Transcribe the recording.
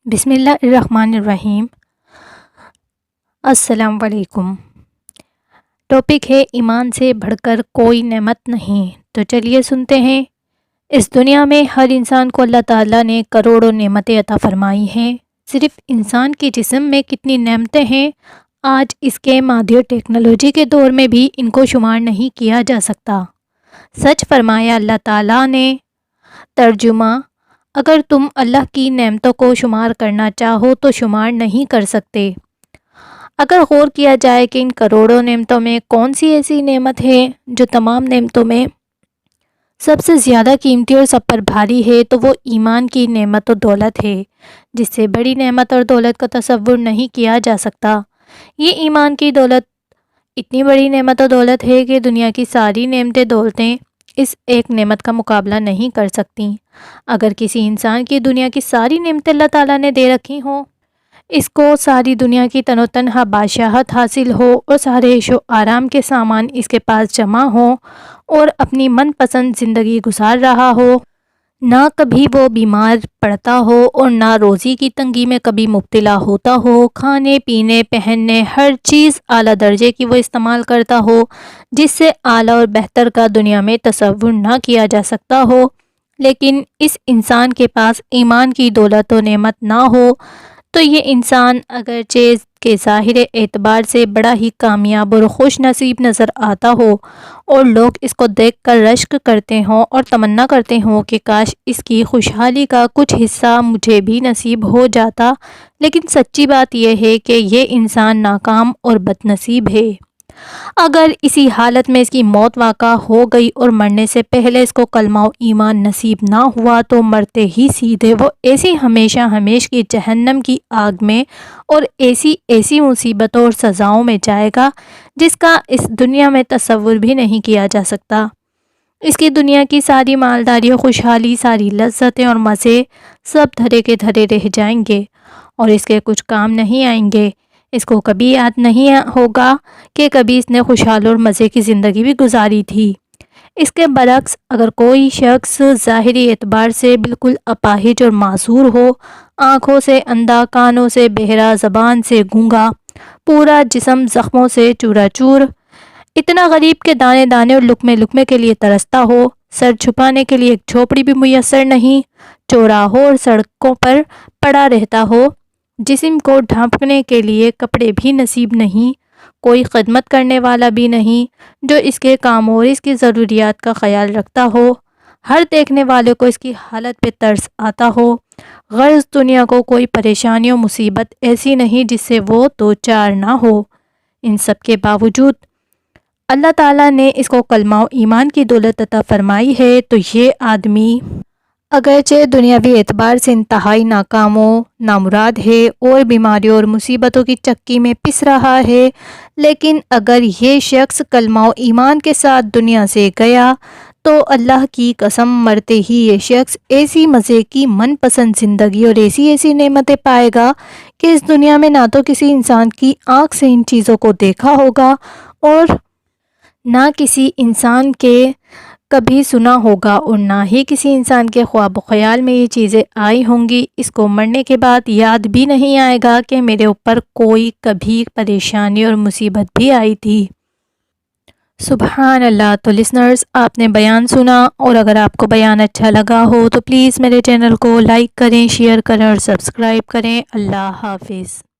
بسم اللہ الرحمن الرحیم۔ السلام علیکم۔ ٹاپک ہے ایمان سے بڑھ کر کوئی نعمت نہیں۔ تو چلیے سنتے ہیں۔ اس دنیا میں ہر انسان کو اللہ تعالیٰ نے کروڑوں نعمتیں عطا فرمائی ہیں۔ صرف انسان کے جسم میں کتنی نعمتیں ہیں، آج اس کے مادی ٹیکنالوجی کے دور میں بھی ان کو شمار نہیں کیا جا سکتا۔ سچ فرمایا اللہ تعالیٰ نے۔ ترجمہ: اگر تم اللہ کی نعمتوں کو شمار کرنا چاہو تو شمار نہیں کر سکتے۔ اگر غور کیا جائے کہ ان کروڑوں نعمتوں میں کون سی ایسی نعمت ہے جو تمام نعمتوں میں سب سے زیادہ قیمتی اور سب پر بھاری ہے، تو وہ ایمان کی نعمت و دولت ہے، جس سے بڑی نعمت اور دولت کا تصور نہیں کیا جا سکتا۔ یہ ایمان کی دولت اتنی بڑی نعمت و دولت ہے کہ دنیا کی ساری نعمتیں دولتیں اس ایک نعمت کا مقابلہ نہیں کر سکتی۔ اگر کسی انسان کی دنیا کی ساری نعمتیں اللہ تعالیٰ نے دے رکھی ہوں، اس کو ساری دنیا کی تن و تنہا بادشاہت حاصل ہو اور سارے عیش و آرام کے سامان اس کے پاس جمع ہوں اور اپنی من پسند زندگی گزار رہا ہو، نہ کبھی وہ بیمار پڑتا ہو اور نہ روزی کی تنگی میں کبھی مبتلا ہوتا ہو، کھانے پینے پہننے ہر چیز اعلیٰ درجے کی وہ استعمال کرتا ہو جس سے اعلیٰ اور بہتر کا دنیا میں تصور نہ کیا جا سکتا ہو، لیکن اس انسان کے پاس ایمان کی دولت و نعمت نہ ہو، تو یہ انسان اگرچہ کے ظاہر اعتبار سے بڑا ہی کامیاب اور خوش نصیب نظر آتا ہو اور لوگ اس کو دیکھ کر رشک کرتے ہوں اور تمنا کرتے ہوں کہ کاش اس کی خوشحالی کا کچھ حصہ مجھے بھی نصیب ہو جاتا، لیکن سچی بات یہ ہے کہ یہ انسان ناکام اور بد نصیب ہے۔ اگر اسی حالت میں اس کی موت واقع ہو گئی اور مرنے سے پہلے اس کو کلمہ و ایمان نصیب نہ ہوا، تو مرتے ہی سیدھے وہ ایسی ہمیشہ ہمیش کی جہنم کی آگ میں اور ایسی مصیبتوں اور سزاؤں میں جائے گا جس کا اس دنیا میں تصور بھی نہیں کیا جا سکتا۔ اس کی دنیا کی ساری مالداری اور خوشحالی، ساری لذتیں اور مزے سب دھرے کے دھرے رہ جائیں گے اور اس کے کچھ کام نہیں آئیں گے۔ اس کو کبھی یاد نہیں ہوگا کہ کبھی اس نے خوشحال اور مزے کی زندگی بھی گزاری تھی۔ اس کے برعکس اگر کوئی شخص ظاہری اعتبار سے بالکل اپاہج اور معذور ہو، آنکھوں سے اندھا، کانوں سے بہرا، زبان سے گونگا، پورا جسم زخموں سے چورا چور، اتنا غریب کہ دانے دانے اور لقمے لقمے کے لیے ترستا ہو، سر چھپانے کے لیے ایک جھوپڑی بھی میسر نہیں، چوراہوں اور سڑکوں پر پڑا رہتا ہو، جسم کو ڈھانپنے کے لیے کپڑے بھی نصیب نہیں، کوئی خدمت کرنے والا بھی نہیں جو اس کے کاموں اور اس کی ضروریات کا خیال رکھتا ہو، ہر دیکھنے والے کو اس کی حالت پہ ترس آتا ہو، غرض دنیا کو کوئی پریشانی و مصیبت ایسی نہیں جس سے وہ دوچار نہ ہو۔ ان سب کے باوجود اللہ تعالیٰ نے اس کو کلمہ و ایمان کی دولت عطا فرمائی ہے، تو یہ آدمی اگرچہ دنیاوی اعتبار سے انتہائی ناکام و نامراد ہے اور بیماریوں اور مصیبتوں کی چکی میں پس رہا ہے، لیکن اگر یہ شخص کلمہ و ایمان کے ساتھ دنیا سے گیا تو اللہ کی قسم مرتے ہی یہ شخص ایسی مزے کی من پسند زندگی اور ایسی نعمتیں پائے گا کہ اس دنیا میں نہ تو کسی انسان کی آنکھ سے ان چیزوں کو دیکھا ہوگا اور نہ کسی انسان کے کبھی سنا ہوگا اور نہ ہی کسی انسان کے خواب و خیال میں یہ چیزیں آئی ہوں گی۔ اس کو مرنے کے بعد یاد بھی نہیں آئے گا کہ میرے اوپر کوئی کبھی پریشانی اور مصیبت بھی آئی تھی۔ سبحان اللہ۔ تو لسنرز، آپ نے بیان سنا، اور اگر آپ کو بیان اچھا لگا ہو تو پلیز میرے چینل کو لائک کریں، شیئر کریں اور سبسکرائب کریں۔ اللہ حافظ۔